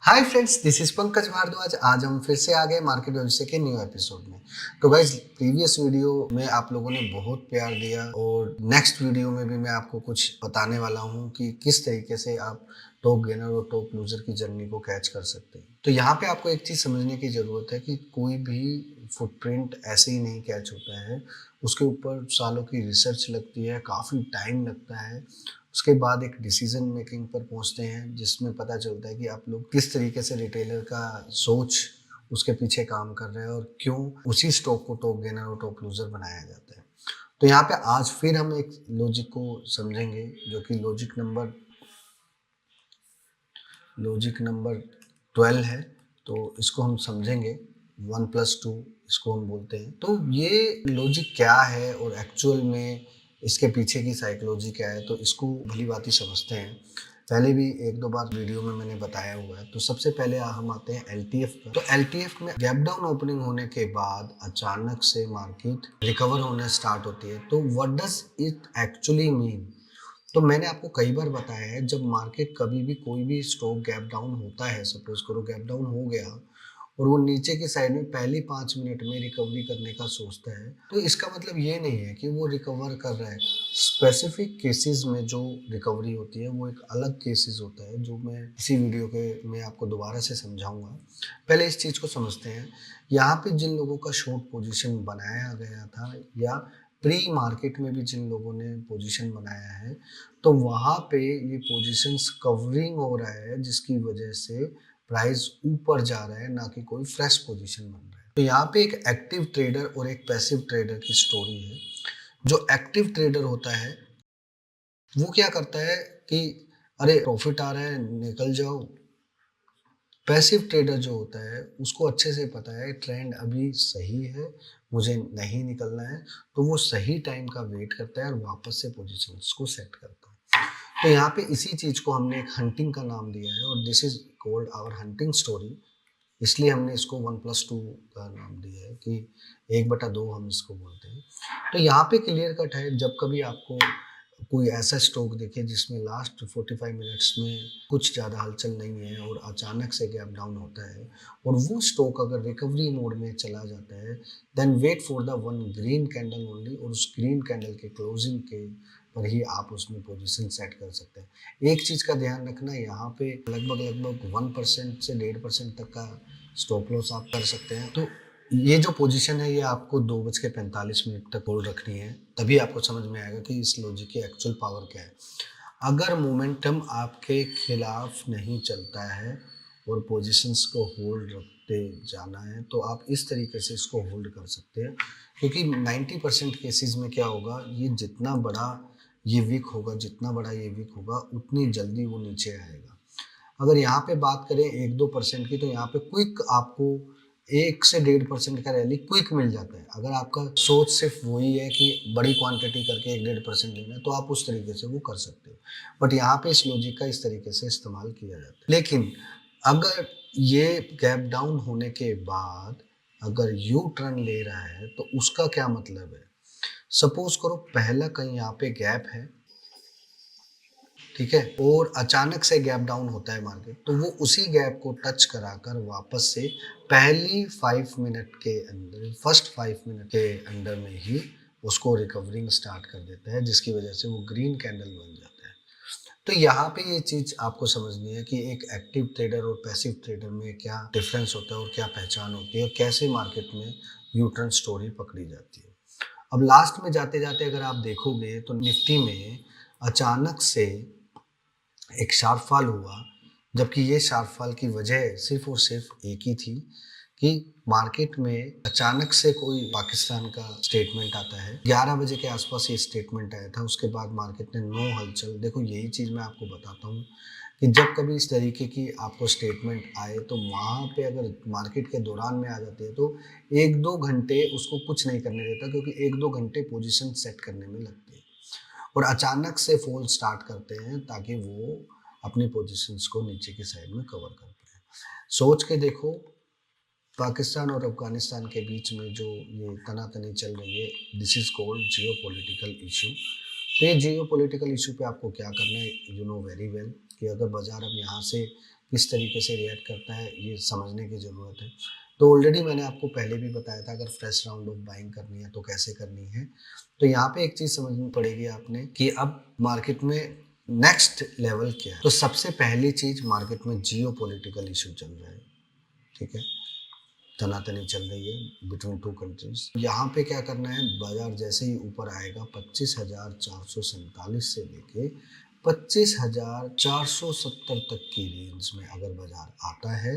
Hi friends, this is Pankaj Bhardwaj. आज हम फिर से आ गए मार्केट भविष्य के न्यू एपिसोड में। तो गाइज, प्रीवियस वीडियो में आप लोगों ने बहुत प्यार दिया और नेक्स्ट वीडियो में भी मैं आपको कुछ बताने वाला हूं कि किस तरीके से आप टॉप गेनर और टॉप लूजर की जर्नी को कैच कर सकते हैं। तो यहाँ पे आपको एक चीज़ समझने की ज़रूरत है कि कोई भी फुटप्रिंट ऐसे ही नहीं कैच होता है। उसके ऊपर सालों की रिसर्च लगती है, काफ़ी टाइम लगता है। उसके बाद एक डिसीजन मेकिंग पर पहुंचते हैं जिसमें पता चलता है कि आप लोग किस तरीके से रिटेलर का सोच उसके पीछे काम कर रहे हैं और क्यों उसी स्टॉक को टॉप गेनर और टॉप लूजर बनाया जाता है। तो यहाँ पे आज फिर हम एक लॉजिक को समझेंगे जो कि लॉजिक नंबर 12 है। तो इसको हम समझेंगे 1+2 इसको हम बोलते हैं। तो ये लॉजिक क्या है और एक्चुअल में इसके पीछे की साइकोलॉजी क्या है, तो इसको भली बात ही समझते हैं। पहले भी एक दो बार वीडियो में मैंने बताया हुआ है। तो सबसे पहले हम आते हैं एलटीएफ पर। तो एलटीएफ में गैप डाउन ओपनिंग होने के बाद अचानक से मार्केट रिकवर होने स्टार्ट होती है। तो what does it actually mean? तो मैंने आपको कई बार बताया है, जब मार्केट कभी भी कोई भी स्टॉक गैप डाउन होता है, सपोज करो गैप डाउन हो गया और वो नीचे की साइड में पहली 5 मिनट में रिकवरी करने का सोचता है, तो इसका मतलब ये नहीं है कि वो रिकवर कर रहा है। स्पेसिफिक केसेस में जो रिकवरी होती है वो एक अलग केसेस होता है, जो मैं इसी वीडियो के में आपको दोबारा से समझाऊंगा। पहले इस चीज़ को समझते हैं। यहाँ पे जिन लोगों का शॉर्ट पोजीशन बनाया गया था या प्री मार्केट में भी जिन लोगों ने पोजीशन बनाया है, तो वहाँ पे ये पोजीशंस कवरिंग हो रहा है, जिसकी वजह से प्राइस ऊपर जा रहा है, ना कि कोई फ्रेश पोजीशन बन रहा है। तो यहाँ पे एक एक्टिव ट्रेडर और एक पैसिव ट्रेडर की स्टोरी है। जो एक्टिव ट्रेडर होता है वो क्या करता है कि अरे प्रॉफिट आ रहा है निकल जाओ। पैसिव ट्रेडर जो होता है उसको अच्छे से पता है ट्रेंड अभी सही है, मुझे नहीं निकलना है, तो वो सही टाइम का वेट करता है और वापस से पोजीशंस को सेट करता है। तो यहाँ पे इसी चीज को हमने एक हंटिंग का नाम दिया है और this is called our hunting story. इसलिए हमने इसको 1+2 का नाम दिया है कि 1/2 हम इसको बोलते हैं। तो यहाँ पे क्लियर कट है, जब कभी आपको कोई ऐसा स्टॉक दिखे जिसमें लास्ट 45 मिनट्स में कुछ ज़्यादा हलचल नहीं है और अचानक से गैप डाउन होता है और वो स्टॉक अगर रिकवरी मोड में चला जाता है, then wait for the one green candle only, और उस ग्रीन कैंडल के क्लोजिंग के पर ही आप उसमें पोजीशन सेट कर सकते हैं। एक चीज़ का ध्यान रखना, यहाँ पे लगभग 1% से 1.5% तक का स्टॉप लॉस आप कर सकते हैं। तो ये जो पोजीशन है ये आपको 2:45 तक होल्ड रखनी है, तभी आपको समझ में आएगा कि इस लॉजिक की एक्चुअल पावर क्या है। अगर मोमेंटम आपके खिलाफ नहीं चलता है और पोजीशंस को होल्ड रखते जाना है, तो आप इस तरीके से इसको होल्ड कर सकते हैं। क्योंकि 90% केसेस में क्या होगा, ये जितना बड़ा ये वीक होगा, जितना बड़ा ये वीक होगा उतनी जल्दी वो नीचे आएगा। अगर यहाँ पे बात करें 1-2% की, तो यहाँ पे क्विक आपको 1 से 1.5% का रैली क्विक मिल जाता है। अगर आपका सोच सिर्फ वही है कि बड़ी क्वांटिटी करके 1-1.5% लेना है, तो आप उस तरीके से वो कर सकते हो। बट यहाँ पे इस लॉजिक का इस तरीके से इस्तेमाल किया जाता है। लेकिन अगर ये गैप डाउन होने के बाद अगर यू टर्न ले रहा है, तो उसका क्या मतलब है? सपोज करो पहला कहीं यहाँ पे गैप है, ठीक है, और अचानक से गैप डाउन होता है मार्केट, तो वो उसी गैप को टच कराकर वापस से पहली 5 मिनट के अंदर, फर्स्ट 5 मिनट के अंदर में ही उसको रिकवरिंग स्टार्ट कर देता है, जिसकी वजह से वो ग्रीन कैंडल बन जाता है। तो यहाँ पे ये चीज आपको समझनी है कि एक एक्टिव ट्रेडर और पैसिव ट्रेडर में क्या डिफरेंस होता है और क्या पहचान होती है और कैसे मार्केट में यू टर्न स्टोरी पकड़ी जाती है। अब लास्ट में जाते जाते अगर आप देखोगे तो निफ्टी में अचानक से एक शार्प फॉल हुआ, जबकि ये शार्प फॉल की वजह सिर्फ और सिर्फ एक ही थी कि मार्केट में अचानक से कोई पाकिस्तान का स्टेटमेंट आता है। 11 बजे के आसपास ये स्टेटमेंट आया था, उसके बाद मार्केट ने नो हलचल। देखो, यही चीज़ मैं आपको बताता हूँ कि जब कभी इस तरीके की आपको स्टेटमेंट आए, तो वहाँ पे अगर मार्केट के दौरान में आ जाती है, तो 1-2 घंटे उसको कुछ नहीं करने देता, क्योंकि 1-2 घंटे पोजीशन सेट करने में लगते हैं और अचानक से फॉल स्टार्ट करते हैं ताकि वो अपनी पोजीशंस को नीचे की साइड में कवर कर पाए। सोच के देखो, पाकिस्तान और अफगानिस्तान के बीच में जो ये तनातनी चल रही है, this is called Jio political issue. तो ये जियो पॉलिटिकल इशू पे आपको क्या करना है, यू नो वेरी वेल, कि अगर बाजार अब यहाँ से किस तरीके से रिएक्ट करता है ये समझने की ज़रूरत है। तो ऑलरेडी मैंने आपको पहले भी बताया था, अगर फ्रेश राउंड ऑफ बाइंग करनी है तो कैसे करनी है। तो यहाँ पे एक चीज़ समझनी पड़ेगी आपने कि अब मार्केट में नेक्स्ट लेवल क्या है। तो सबसे पहली चीज़, मार्केट में जियो पॉलिटिकल इशू चल रहा है, ठीक है, तनातनी चल रही है बिटवीन टू कंट्रीज। यहाँ पे क्या करना है, बाजार जैसे ही ऊपर आएगा 25,447 से लेके 25,470 तक की रेंज में अगर बाजार आता है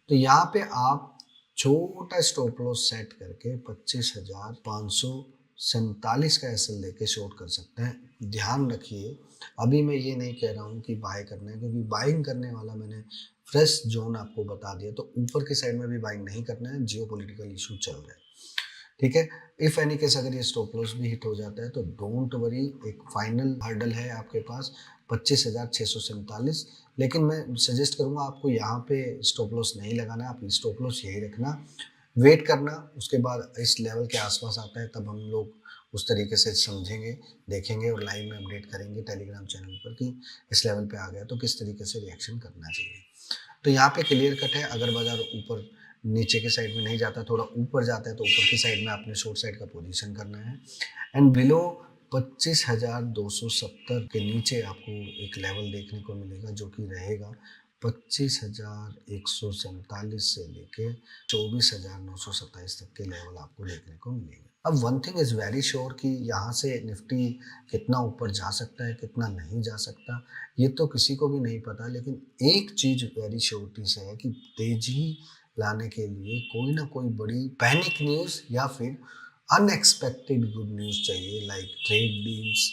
तो यहाँ पे आप छोटा स्टॉप लॉस सेट करके 25,547 का एसएल लेके शॉर्ट कर सकते हैं। ध्यान रखिए, अभी मैं ये नहीं कह रहा हूँ कि बाय करना है, क्योंकि बाइंग करने वाला मैंने फ्रेश जोन आपको बता दिया। तो ऊपर की साइड में भी बाइंग नहीं करना है, जियो पॉलिटिकल इशू चल रहा है, ठीक है। इफ एनी केस अगर ये स्टॉप लॉस भी हिट हो जाता है तो डोंट वरी, एक फाइनल हर्डल है आपके पास 25,647। लेकिन मैं सजेस्ट करूंगा आपको यहाँ पे स्टॉप लॉस नहीं लगाना, आप स्टॉप लॉस यही रखना, वेट करना, उसके बाद इस लेवल के आसपास आता है तब हम लोग उस तरीके से समझेंगे, देखेंगे और लाइव में अपडेट करेंगे टेलीग्राम चैनल पर कि इस लेवल पे आ गया तो किस तरीके से रिएक्शन करना चाहिए। तो यहाँ पे क्लियर कट है, अगर बाजार ऊपर नीचे के साइड में नहीं जाता, थोड़ा ऊपर जाता है तो ऊपर की साइड में आपने शॉर्ट साइड का पोजीशन करना है। एंड बिलो 25,270 के नीचे आपको एक लेवल देखने को मिलेगा जो कि रहेगा 25,147 से लेके 24,927 तक के लेवल आपको देखने को मिलेंगे। अब one thing is very sure कि यहाँ से निफ्टी कितना ऊपर जा सकता है, कितना नहीं जा सकता, ये तो किसी को भी नहीं पता। लेकिन एक चीज़ वेरी श्योरिटी से है कि तेजी लाने के लिए कोई ना कोई बड़ी पैनिक न्यूज़ या फिर अनएक्सपेक्टेड गुड न्यूज़ चाहिए, लाइक ट्रेड डील्स,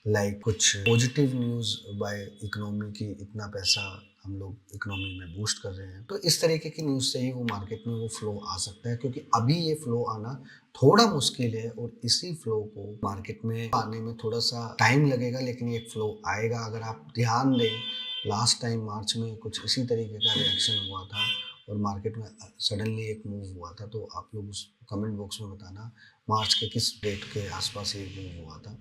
लाइक कुछ पॉजिटिव न्यूज़ बाय इकोनॉमी की, इतना पैसा हम लोग इकोनॉमी में बूस्ट कर रहे हैं। तो इस तरीके की न्यूज़ से ही वो मार्केट में वो फ्लो आ सकता है, क्योंकि अभी ये फ्लो आना थोड़ा मुश्किल है और इसी फ्लो को मार्केट में आने में थोड़ा सा टाइम लगेगा, लेकिन ये फ्लो आएगा। अगर आप ध्यान दें, लास्ट टाइम मार्च में कुछ इसी तरीके का रिएक्शन हुआ था और मार्केट में सडनली एक मूव हुआ था। तो आप लोग उस कमेंट बॉक्स में बताना मार्च के किस डेट के आसपास ये मूव हुआ था।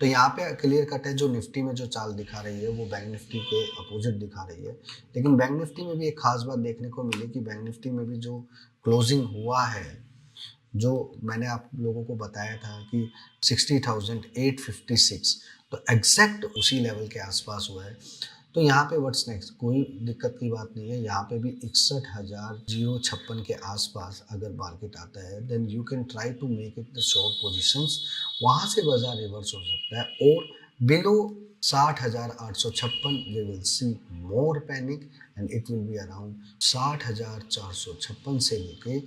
तो यहाँ पे क्लियर कट है, जो निफ्टी में जो चाल दिखा रही है वो बैंक निफ्टी के अपोजिट दिखा रही है। लेकिन बैंक निफ्टी में भी एक खास बात देखने को मिली कि बैंक निफ्टी में भी जो क्लोजिंग हुआ है, जो मैंने आप लोगों को बताया था कि 60,856, तो एग्जैक्ट उसी लेवल के आसपास हुआ है। तो यहाँ पे व्हाट्स नेक्स्ट, कोई दिक्कत की बात नहीं है। यहाँ पे भी 61,056 के आसपास अगर मार्केट आता है then you can try to make it the short positions, वहाँ से बाजार रिवर्स हो सकता है। और below 60,856 we will see more panic and it will be around 60,456 से लेके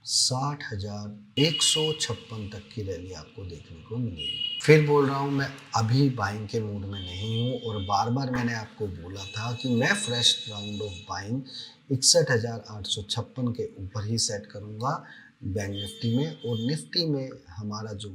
60,156 तक की रैली आपको देखने को मिलेगी। फिर बोल रहा हूँ, मैं अभी बाइंग के मूड में नहीं हूँ और बार बार मैंने आपको बोला था कि मैं फ्रेश राउंड ऑफ बाइंग 61,856 के ऊपर ही सेट करूँगा बैंक निफ्टी में, और निफ्टी में हमारा जो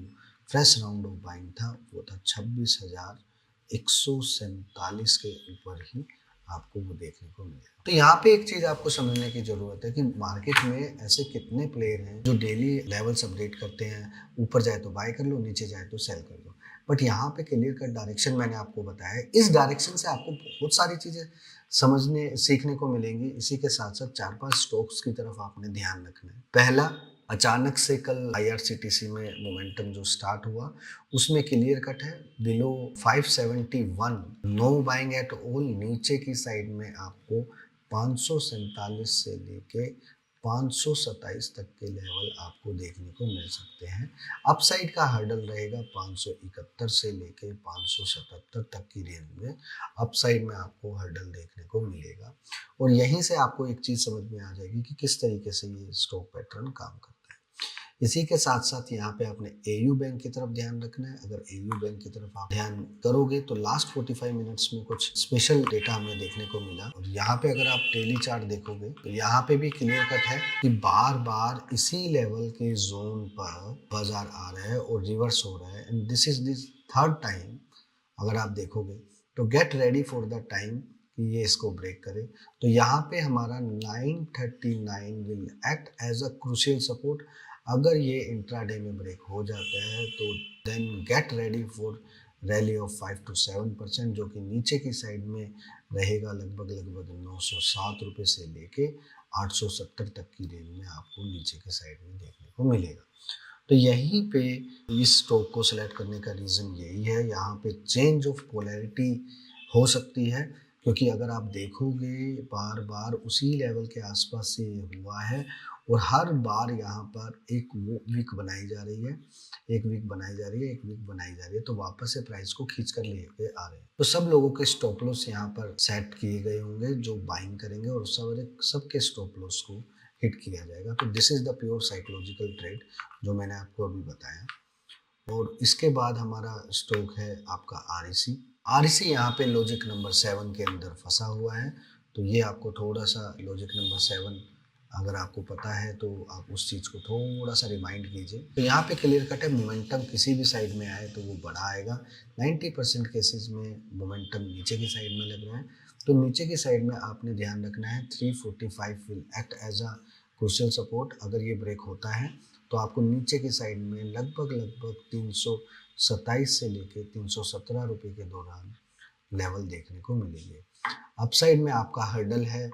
फ्रेश राउंड ऑफ बाइंग था वो था 26,147 के ऊपर ही आपको वो देखने को मिलेगा। तो यहाँ पे एक चीज आपको समझने की जरूरत है कि मार्केट में ऐसे कितने प्लेयर हैं जो डेली लेवल्स अपडेट करते हैं, ऊपर जाए तो बाय कर लो, नीचे जाए तो सेल कर दो। बट यहाँ पे क्लियर कट डायरेक्शन मैंने आपको बताया है, इस डायरेक्शन से आपको बहुत सारी चीजें समझने सीखने को मिलेंगी। इसी के साथ साथ 4-5 स्टॉक्स की तरफ आपने ध्यान रखना है। पहला, अचानक से कल आईआरसीटीसी में मोमेंटम जो स्टार्ट हुआ उसमें क्लियर कट है below 571 know buying at all. नीचे की साइड में आपको 547 से लेके 527 तक के लेवल आपको देखने को मिल सकते हैं। अपसाइड का हर्डल रहेगा 571 से लेके 577 तक की रेंज में अपसाइड में आपको हर्डल देखने को मिलेगा। और यहीं से आपको एक चीज़ समझ में आ जाएगी कि किस तरीके से ये स्टॉक पैटर्न काम करता है। इसी के साथ साथ यहाँ पे आपने एयू बैंक की तरफ ध्यान रखना है। अगर एयू बैंक की तरफ आप ध्यान करोगे तो लास्ट 45 मिनट्स में कुछ स्पेशल डेटा हमें देखने को मिला। और यहाँ पे अगर आप डेली चार्ट देखोगे तो यहाँ पे भी क्लियर कट है कि बार बार इसी लेवल के जोन पर बाजार आ रहा है और रिवर्स हो रहा है। And this is this third time अगर आप देखोगे तो gate ready for the time कि ये इसको ब्रेक करे। तो यहाँ पे हमारा 939 will act as a crucial support. अगर ये इंट्राडे में ब्रेक हो जाता है तो then get ready for rally of 5 to 7%, जो कि नीचे की साइड में रहेगा लगभग 907 रुपये से लेके 870 तक की रेंज में आपको नीचे के साइड में देखने को मिलेगा। तो यहीं पे इस स्टॉक को सिलेक्ट करने का रीज़न यही है, यहाँ पे चेंज ऑफ पोलैरिटी हो सकती है, क्योंकि अगर आप देखोगे बार बार उसी लेवल के आसपास से ये हुआ है और हर बार यहाँ पर एक वो वीक बनाई जा रही है, एक वीक बनाई जा रही है, एक वीक बनाई जा रही है, तो वापस से प्राइस को खींच कर लेके आ रहे हैं। तो सब लोगों के स्टॉप लॉस यहाँ पर सेट किए गए होंगे जो बाइंग करेंगे और सबके स्टॉप लॉस को हिट किया जाएगा। तो this is the pure psychological trade जो मैंने आपको अभी बताया। और इसके बाद हमारा स्टॉक है आपका आरईसी। आरईसी यहाँ पे लॉजिक नंबर 7 के अंदर फंसा हुआ है, तो ये आपको थोड़ा सा लॉजिक नंबर 7 अगर आपको पता है तो आप उस चीज़ को थोड़ा सा रिमाइंड कीजिए। तो यहाँ पे क्लियर कट है, मोमेंटम किसी भी साइड में आए तो वो बढ़ा आएगा। 90% केसेस में मोमेंटम नीचे की साइड में लग रहा है, तो नीचे की साइड में आपने ध्यान रखना है 345 will act as a crucial support. अगर ये ब्रेक होता है तो आपको नीचे की साइड में लगभग 327 से लेके 317 रुपये के दौरान लेवल देखने को मिलेंगे। अपसाइड में आपका हर्डल है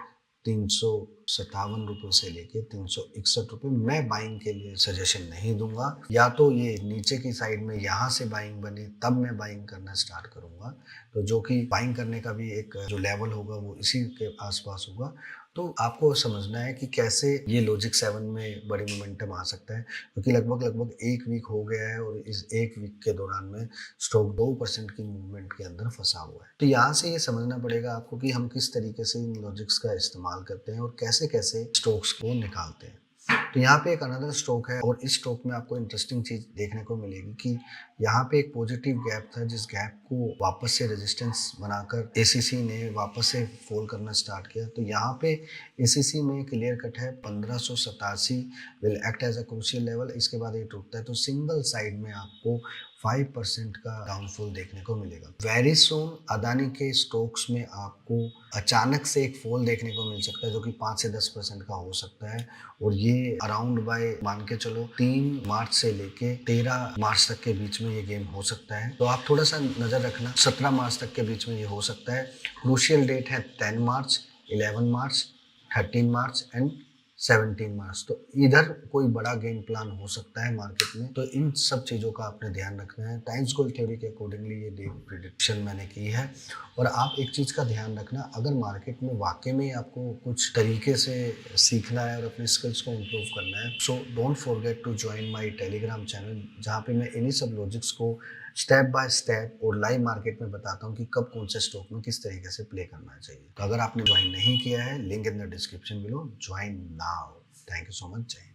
357 रुपये से लेके 361 रुपये। मैं बाइंग के लिए सजेशन नहीं दूंगा, या तो ये नीचे की साइड में यहाँ से बाइंग बने तब मैं बाइंग करना स्टार्ट करूंगा, तो जो कि बाइंग करने का भी एक जो लेवल होगा वो इसी के आसपास होगा। तो आपको समझना है कि कैसे ये लॉजिक 7 में बड़ी मोमेंटम आ सकता है, क्योंकि लगभग एक वीक हो गया है और इस एक वीक के दौरान में स्टॉक 2% की मूवमेंट के अंदर फंसा हुआ है। तो यहाँ से ये समझना पड़ेगा आपको कि हम किस तरीके से इन लॉजिक्स का इस्तेमाल करते हैं और कैसे कैसे स्टॉक्स को निकालते हैं। तो यहाँ पे एक अनदर स्टॉक है और इस स्टॉक में आपको इंटरेस्टिंग चीज देखने को मिलेगी कि यहाँ पे एक पॉजिटिव गैप था, जिस गैप को वापस से रेजिस्टेंस बनाकर एसीसी ने वापस से फॉल करना स्टार्ट किया। तो यहाँ पे एसीसी में क्लियर कट है 1587 will act as a crucial level. इसके बाद ये टूटता है तो सिंगल साइड में आपको 5% का डाउनफॉल देखने को मिलेगा। वेरी सून अदानी के स्टॉक्स में आपको अचानक से एक फॉल देखने को मिल सकता है जो कि 5 से 10% का हो सकता है, और ये अराउंड बाय मान के चलो 3 मार्च से लेके 13 मार्च तक के बीच में ये गेम हो सकता है। तो आप थोड़ा सा नजर रखना, 17 मार्च तक के बीच में ये हो सकता है। क्रूशियल डेट है 10 मार्च, 11 मार्च, 13 मार्च एंड 17 मार्च। तो इधर कोई बड़ा गेम प्लान हो सकता है मार्केट में, तो इन सब चीज़ों का आपने ध्यान रखना है। टाइम्स गोल्ड थ्योरी के अकॉर्डिंगली ये डे प्रिडिक्शन मैंने की है। और आप एक चीज़ का ध्यान रखना, अगर मार्केट में वाकई में आपको कुछ तरीके से सीखना है और अपनी स्किल्स को इम्प्रूव करना है, so don't forget to join my Telegram channel, जहाँ पे मैं इन्हीं सब लॉजिक्स को स्टेप बाय स्टेप और लाइव मार्केट में बताता हूँ कि कब कौन से स्टॉक में किस तरीके से प्ले करना चाहिए। तो अगर आपने ज्वाइन नहीं किया है, link in the description below, join now. Thank you so much. जय हिंद।